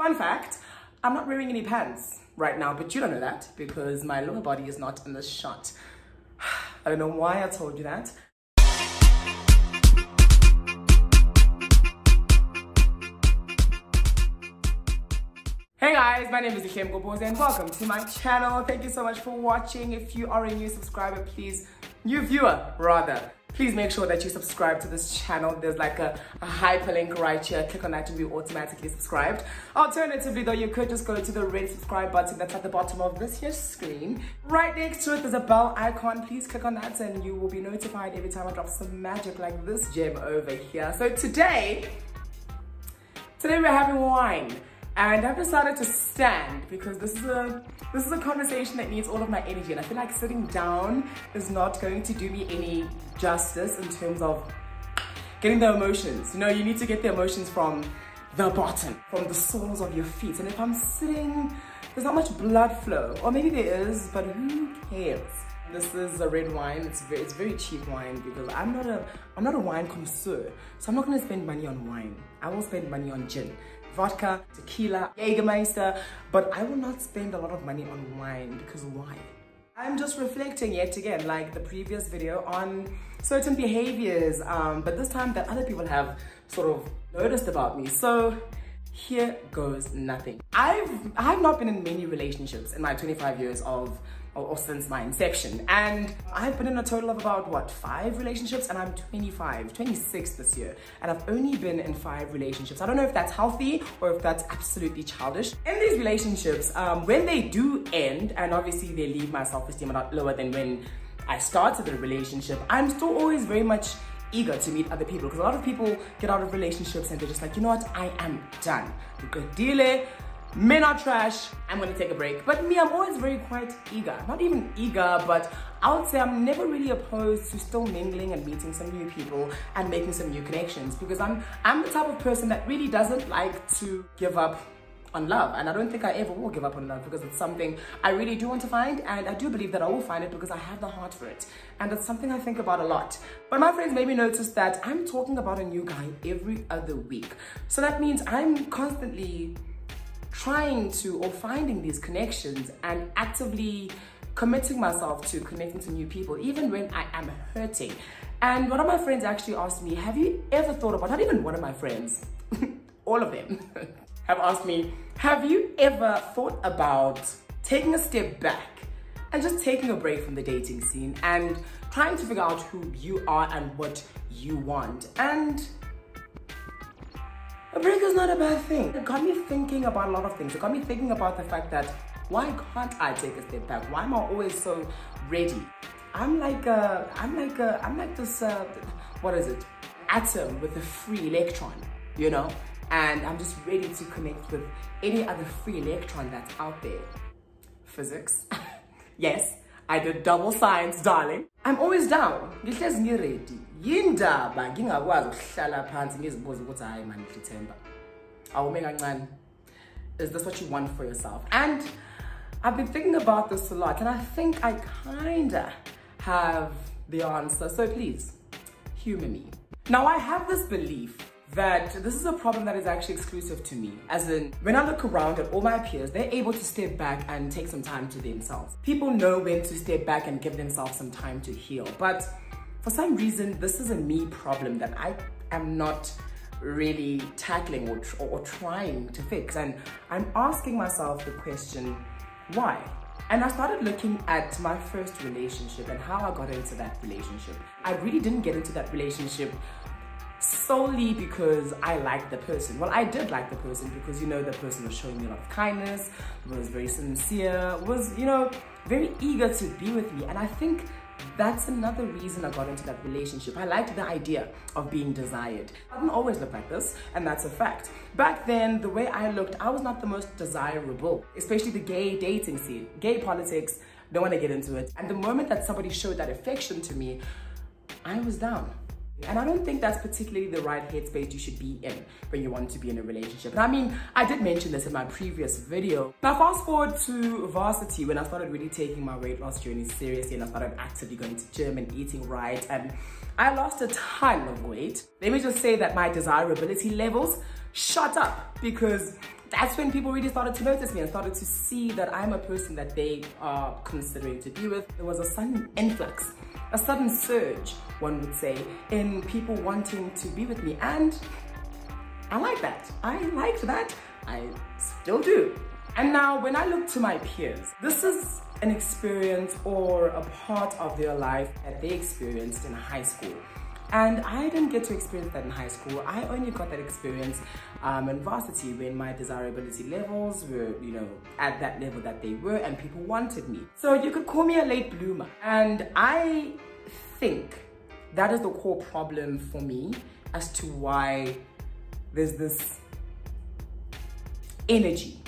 Fun fact, I'm not wearing any pants right now, but you don't know that because my lower body is not in this shot. I don't know why I told you that. Hey guys, my name is Vodovoz and welcome to my channel. Thank you so much for watching. If you are a new subscriber, new viewer rather, please make sure that you subscribe to this channel. There's like a hyperlink right here. Click on that to be automatically subscribed. Alternatively though, you could just go to the red subscribe button that's at the bottom of this here screen. Right next to it, there's a bell icon. Please click on that and you will be notified every time I drop some magic like this gem over here. So today we're having wine. And I've decided to stand because this is a conversation that needs all of my energy, and I feel like sitting down is not going to do me any justice in terms of getting the emotions. You know, you need to get the emotions from the bottom, from the soles of your feet. And if I'm sitting, there's not much blood flow, or maybe there is, but who cares? This is a red wine. It's very cheap wine because I'm not a wine connoisseur, so I'm not going to spend money on wine. I will spend money on gin, vodka, tequila, Jägermeister, but I will not spend a lot of money on wine because why? I'm just reflecting yet again, like the previous video, on certain behaviors, but this time that other people have sort of noticed about me. So here goes nothing. I've not been in many relationships in my 25 years or since my inception, and I've been in a total of about what, 5 relationships, and I'm 26 this year, and I've only been in 5 relationships. I don't know if that's healthy or if that's absolutely childish. In these relationships, when they do end, and obviously they leave my self-esteem a lot lower than when I started the relationship, I'm still always very much eager to meet other people, because a lot of people get out of relationships and they're just like, you know what, I am done. Good deal. Men are trash, I'm gonna take a break. But me, I'm always very quite eager. Not even eager, but I would say I'm never really opposed to still mingling and meeting some new people and making some new connections, because I'm the type of person that really doesn't like to give up on love. And I don't think I ever will give up on love, because it's something I really do want to find, and I do believe that I will find it because I have the heart for it. And it's something I think about a lot. But my friends made me notice that I'm talking about a new guy every other week. So that means I'm constantly trying to, or finding these connections and actively committing myself to connecting to new people, even when I am hurting. And one of my friends actually asked me, have you ever thought about, not even one of my friends, all of them have asked me, have you ever thought about taking a step back and just taking a break from the dating scene and trying to figure out who you are and what you want? And a break is not a bad thing. It got me thinking about a lot of things. It got me thinking about the fact that, why can't I take a step back? Why am I always so ready? I'm like this, what is it? Atom with a free electron, you know? And I'm just ready to connect with any other free electron that's out there. Physics. Yes, I did double science, darling. I'm always down. Ngihlezi ngi-ready. Yindaba ngingakwazi ukuhlala phansi ngizibuza ukuthi hayi man ngithemba. Awume kancane. Is this what you want for yourself? And I've been thinking about this a lot, and I think I kinda have the answer. So please, humor me. Now, I have this belief that this is a problem that is actually exclusive to me. As in, when I look around at all my peers, they're able to step back and take some time to themselves. People know when to step back and give themselves some time to heal. But for some reason, this is a me problem that I am not really tackling or trying to fix. And I'm asking myself the question, why? And I started looking at my first relationship and how I got into that relationship. I really didn't get into that relationship solely because I liked the person. Well, I did like the person because, you know, the person was showing me a lot of kindness, was very sincere, was, you know, very eager to be with me. And I think that's another reason I got into that relationship. I liked the idea of being desired. I didn't always look like this, and that's a fact. Back then, the way I looked, I was not the most desirable, especially the gay dating scene. Gay politics, don't want to get into it. And the moment that somebody showed that affection to me, I was down. And I don't think that's particularly the right headspace you should be in when you want to be in a relationship. And I mean, I did mention this in my previous video. Now fast forward to varsity, when I started really taking my weight loss journey seriously and I started actively going to gym and eating right, and I lost a ton of weight. Let me just say that my desirability levels shot up, because that's when people really started to notice me and started to see that I'm a person that they are considering to be with. There was a sudden influx, a sudden surge, one would say, in people wanting to be with me, and I like that. I liked that. I still do. And now when I look to my peers, this is an experience or a part of their life that they experienced in high school. And I didn't get to experience that in high school. I only got that experience in varsity, when my desirability levels were, at that level that they were, and people wanted me. So you could call me a late bloomer. And I think that is the core problem for me as to why there's this energy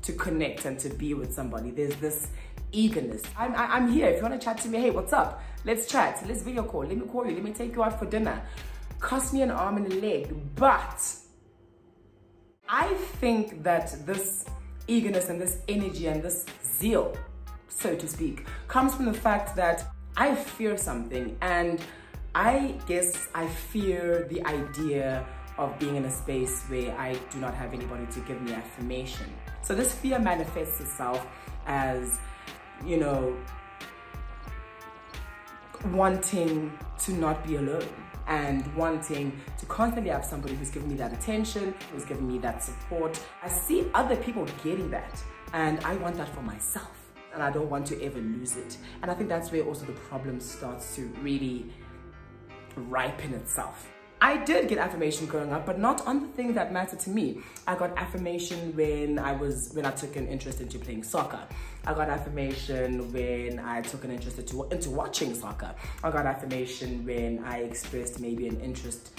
to connect and to be with somebody. There's this eagerness. I'm here. If you want to chat to me, hey, what's up? Let's chat. Let's video call. Let me call you. Let me take you out for dinner. Cost me an arm and a leg. But I think that this eagerness and this energy and this zeal, so to speak, comes from the fact that I fear something, and I guess I fear the idea of being in a space where I do not have anybody to give me affirmation. So this fear manifests itself as, wanting to not be alone, and wanting to constantly have somebody who's giving me that attention, who's giving me that support. I see other people getting that, and I want that for myself, and I don't want to ever lose it. And I think that's where also the problem starts to really ripen itself. I did get affirmation growing up, but not on the things that matter to me. I got affirmation when I took an interest into playing soccer. I got affirmation when I took an interest into watching soccer. I got affirmation when I expressed maybe an interest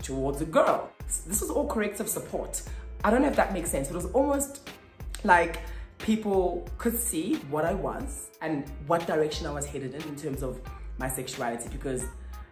towards a girl. This was all corrective support. I don't know if that makes sense. It was almost like people could see what I was and what direction I was headed in terms of my sexuality, because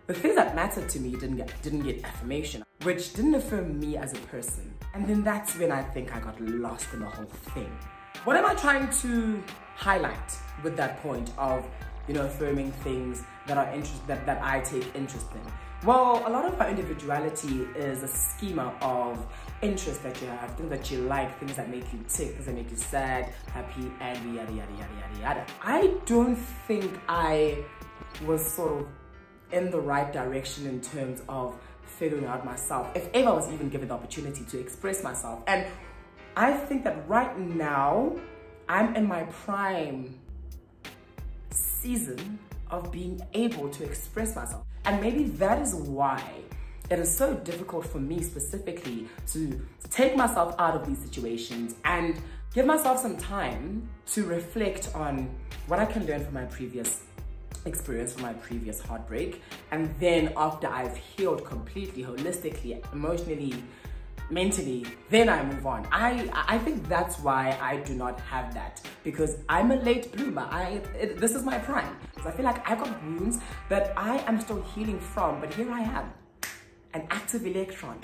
the things that mattered to me didn't get affirmation, which didn't affirm me as a person. And then that's when I think I got lost in the whole thing. What am I trying to highlight with that point of, affirming things that are that I take interest in? Well, a lot of our individuality is a schema of interests that you have, things that you like, things that make you tick, things that make you sad, happy, angry, yada, yada, yada, yada, yada. I don't think I was sort of in the right direction in terms of figuring out myself, if ever I was even given the opportunity to express myself. And I think that right now I'm in my prime season of being able to express myself. And maybe that is why it is so difficult for me specifically to take myself out of these situations and give myself some time to reflect on what I can learn from my previous experience, from my previous heartbreak. And then after I've healed completely, holistically, emotionally, mentally, then I move on. I think that's why I do not have that, because I'm a late bloomer. This is my prime. So I feel like I got wounds that I am still healing from, but here I am, an active electron,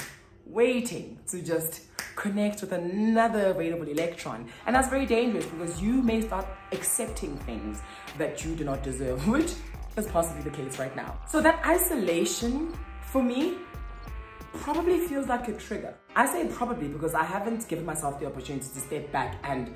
waiting to just connect with another available electron. And that's very dangerous, because you may start accepting things that you do not deserve, which is possibly the case right now. So that isolation for me probably feels like a trigger. I say probably because I haven't given myself the opportunity to step back and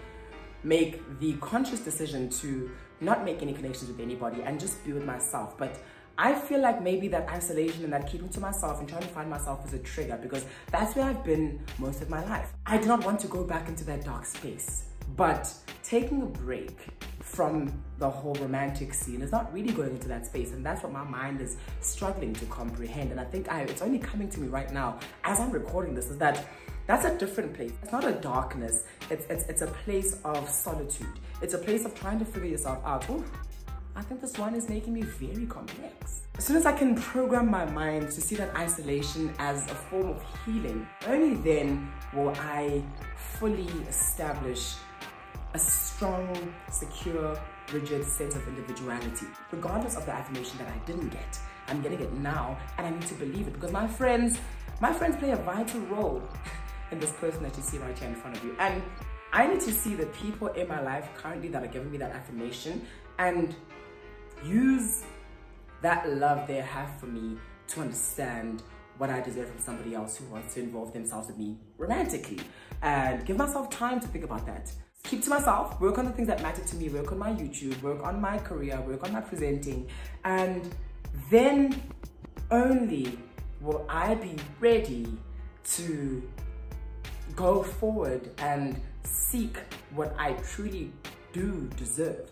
make the conscious decision to not make any connections with anybody and just be with myself. But I feel like maybe that isolation and that keeping to myself and trying to find myself is a trigger, because that's where I've been most of my life. I do not want to go back into that dark space, but taking a break from the whole romantic scene is not really going into that space, and that's what my mind is struggling to comprehend. And I think it's only coming to me right now as I'm recording this, is that that's a different place. It's not a darkness, it's a place of solitude. It's a place of trying to figure yourself out. Ooh, I think this one is making me very complex. As soon as I can program my mind to see that isolation as a form of healing, only then will I fully establish a strong, secure, rigid sense of individuality. Regardless of the affirmation that I didn't get, I'm getting it now, and I need to believe it, because my friends play a vital role in this person that you see right here in front of you. And I need to see the people in my life currently that are giving me that affirmation and use that love they have for me to understand what I deserve from somebody else who wants to involve themselves with me romantically, and give myself time to think about that. Keep to myself, work on the things that matter to me, work on my YouTube, work on my career, work on my presenting, and then only will I be ready to go forward and seek what I truly do deserve.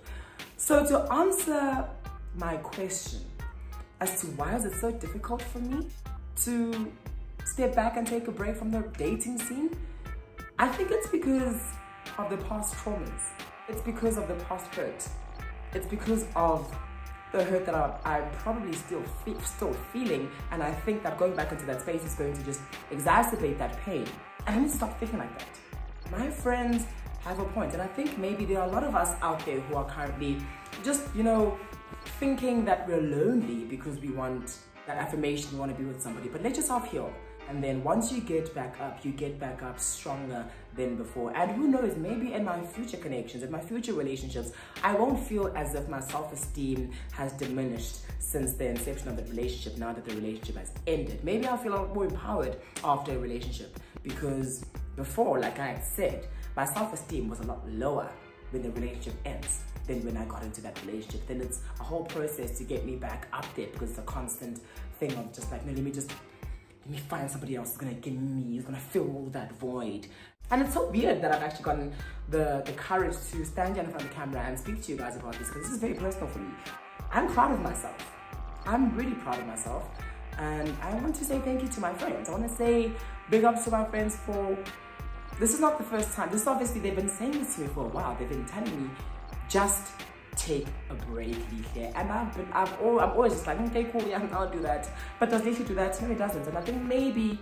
So to answer my question as to why is it so difficult for me to step back and take a break from the dating scene, I think it's because of the past traumas. It's because of the past hurt. It's because of the hurt that I'm probably still feeling, and I think that going back into that space is going to just exacerbate that pain. And I need to stop thinking like that. My friends have a point, and I think maybe there are a lot of us out there who are currently just, you know, thinking that we're lonely because we want that affirmation, we want to be with somebody. But let yourself heal. And then once you get back up stronger than before. And who knows, maybe in my future connections, in my future relationships, I won't feel as if my self-esteem has diminished since the inception of the relationship, now that the relationship has ended. Maybe I'll feel a lot more empowered after a relationship, because before, like I had said, my self-esteem was a lot lower when the relationship ends than when I got into that relationship. Then it's a whole process to get me back up there, because it's a constant thing of just like, no, let me find somebody else who's gonna give me, who's gonna fill all that void. And it's so weird that I've actually gotten the courage to stand here in front of the camera and speak to you guys about this, because this is very personal for me. I'm proud of myself. I'm really proud of myself. And I want to say thank you to my friends. I want to say big ups to my friends for, this is not the first time. This is obviously, they've been saying this to me for a while. They've been telling me, just take a break, leave here. And I'm always just like, okay, cool, yeah, I'll do that. But does Lisa do that? No, it doesn't. And I think maybe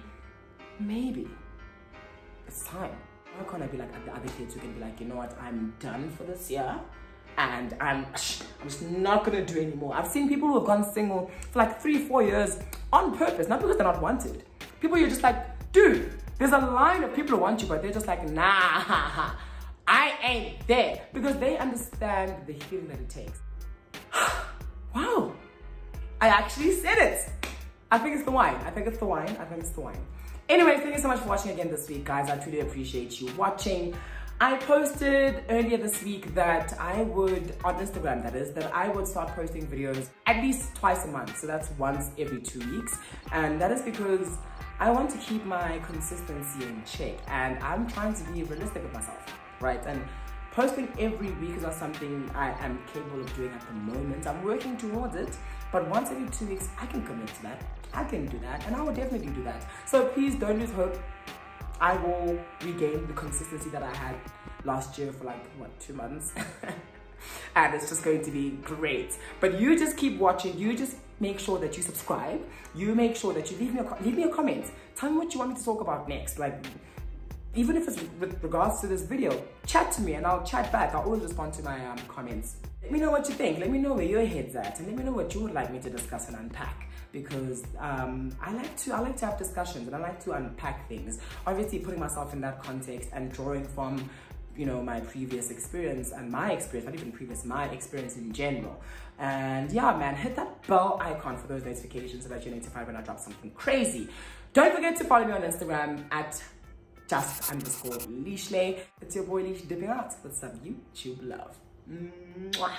it's time. Why can't I be like the other kids who can be like, you know what, I'm done for this year, and I'm just not gonna do anymore. I've seen people who have gone single for like 3-4 years on purpose, not because they're not wanted. People you're just like, dude, there's a line of people who want you, but they're just like, nah, I ain't there, because they understand the healing that it takes. Wow, I actually said it. I think it's the wine. I think it's the wine. Anyways, thank you so much for watching again this week, guys. I truly appreciate you watching. I posted earlier this week that I would, on Instagram that is, that I would start posting videos at least twice a month. So that's once every 2 weeks. And that is because I want to keep my consistency in check, and I'm trying to be realistic with myself, right? And posting every week is not something I am capable of doing at the moment. I'm working towards it, but once every 2 weeks, I can commit to that. I can do that, and I will definitely do that. So please don't lose hope. I will regain the consistency that I had last year for like, what, 2 months? And it's just going to be great. But you just keep watching. You just make sure that you subscribe. You make sure that you leave me a comment. Tell me what you want me to talk about next. Like, even if it's with regards to this video, chat to me and I'll chat back. I'll always respond to my comments. Let me know what you think. Let me know where your head's at, and let me know what you would like me to discuss and unpack. Because I like to have discussions, and I like to unpack things. Obviously, putting myself in that context and drawing from, you know, my previous experience and my experience, not even previous, my experience in general. And yeah, man, hit that bell icon for those notifications so that you're notified when I drop something crazy. Don't forget to follow me on Instagram at @just_Leashley. It's your boy Leash dipping out with some YouTube love. Mwah.